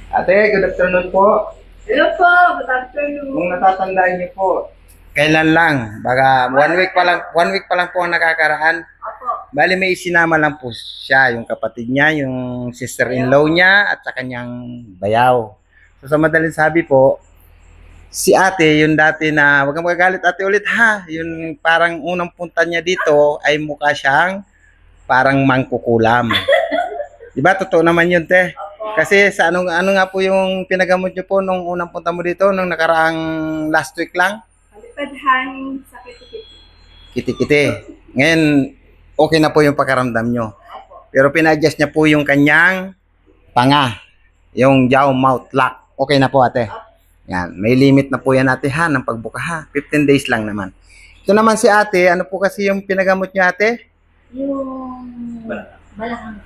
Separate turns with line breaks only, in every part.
Ate, good afternoon po.
Hello po, good afternoon.
Kung natatandaan niyo po, kailan lang, baka 1 week pa lang po ang nakakaraan.
Opo.
Bali may isinama lang po siya, yung kapatid niya, yung sister-in-law niya at sa kanyang bayaw. So sa madaling sabi po, si ate, yung dati na, wag kang magagalit ate ulit ha, yung parang unang punta niya dito ay mukha siyang parang mangkukulam. Diba? Totoo naman yun, te. Kasi sa ano nga po yung pinagamot niyo po nung unang punta mo dito, nung nakaraang last week lang?
Palipad-hangin sa kiti-kiti.
Kiti-kiti. Ngayon, okay na po yung pakaramdam nyo.
Opo.
Pero pina-adjust niya po yung kanyang panga. Yung jaw mouth lock. Okay na po ate. Yan. May limit na po yan ate ha ng pagbuka ha. 15 days lang naman. Ito naman si ate. Ano po kasi yung pinagamot niyo ate?
Yung balakang.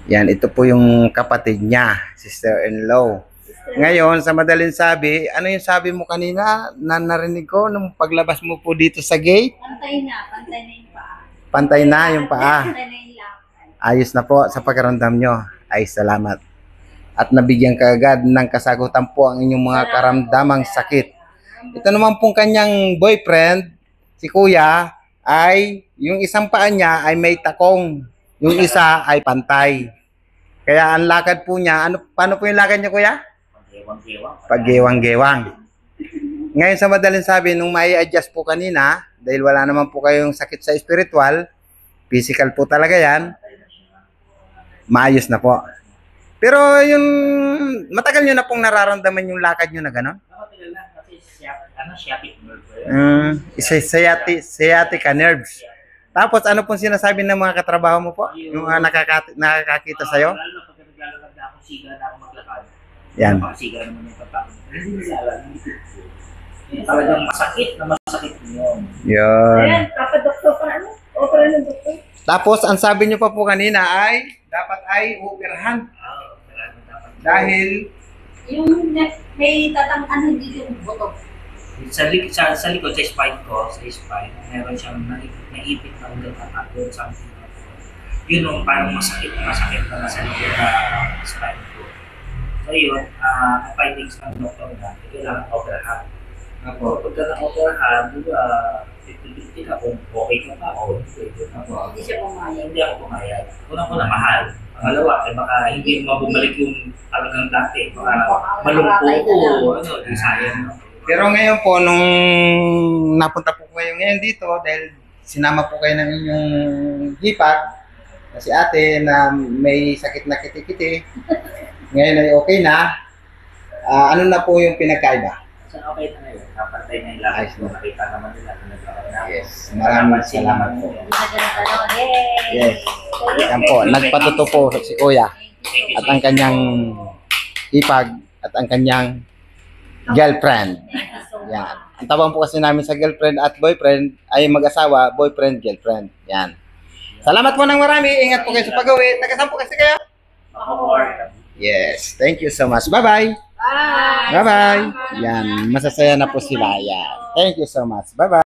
Yan. Ito po yung kapatid niya. Sister-in-law. Ngayon, sa madaling sabi, ano yung sabi mo kanina na narinig ko nung paglabas mo po dito sa gate?
Pantay na yung paa.
Pantay na yung paa.
Pantay na yung lakad.
Ayos na po sa pakiramdam nyo. Ay, salamat. At nabigyan ka agad ng kasagutan po ang inyong mga karamdamang sakit. Ito naman pong kanyang boyfriend, si kuya, ay yung isang paa niya ay may takong. Yung isa ay pantay. Kaya ang lakad po niya, paano po yung lakad niya kuya? Paggewang-gewang. Ngayon sa madaling sabi, nung may adjust po kanina, dahil wala naman po kayong sakit sa spiritual, physical po talaga yan, maayos na po. Pero yung matagal nyo na pong nararamdaman yung lakad nyo na gano'n?
Matagal na kasi sciatic nerve.
Sciatica nerves. Tapos ano pong sinasabi ng mga katrabaho mo po? Yung nakakakita sa'yo?
Lalo na pag naglalakad na ako, siga na ako maglakad.
Yan.
Siga naman yung pagpapag. Hindi nila alam. Talagang masakit yun.
Yun.
Ayan, papadoktor pa ano? Opera ng doktor.
Tapos ang sabi nyo pa po kanina ay dapat ay operahan. Dahil
Yung may ano dito yung buto.
Sa likod, sa spine ko, meron siyang naipit na ugat at doon something. Yun yung parang masakit na sa likod na spine ko. So yun, ang findings ng doktor na, kailangan operahan. Pagka na-operahan, hindi ka kung okay ka pa o
Hindi siya pumayag.
hindi ako pumayag. Unang-una, mahal. Pangalawa, baka hindi mabumalik yung talagang dati. Baka malungko ko, di sayang.
pero ngayon po nung napunta po kayo ngayon dito dahil sinama po kayo ng inyong hipag kasi ate na may sakit na kiti-kiti. Ngayon ay okay na. Ano na po yung pinagkaiba?
So, okay na ngayon. Napantay na yung lahat.
Ayos na.
Nakita naman nila kung nagkaroon na.
Yes, maraming salamat po.
Yay!
Yes. Yan po, nagpatuto po si Kuya at ang kanyang hipag at ang kanyang girlfriend. Yan. Ang tawag po kasi namin sa girlfriend at boyfriend ay mag-asawa, boyfriend, girlfriend. Yan. Salamat po ng marami. Ingat po kayo sa pag-uwi. Taga-saan po kasi kayo? Yes. Thank you so much. Bye-bye.
Bye!
Bye-bye. Yan. Masasaya na po sila. Yan. Thank you so much. Bye-bye.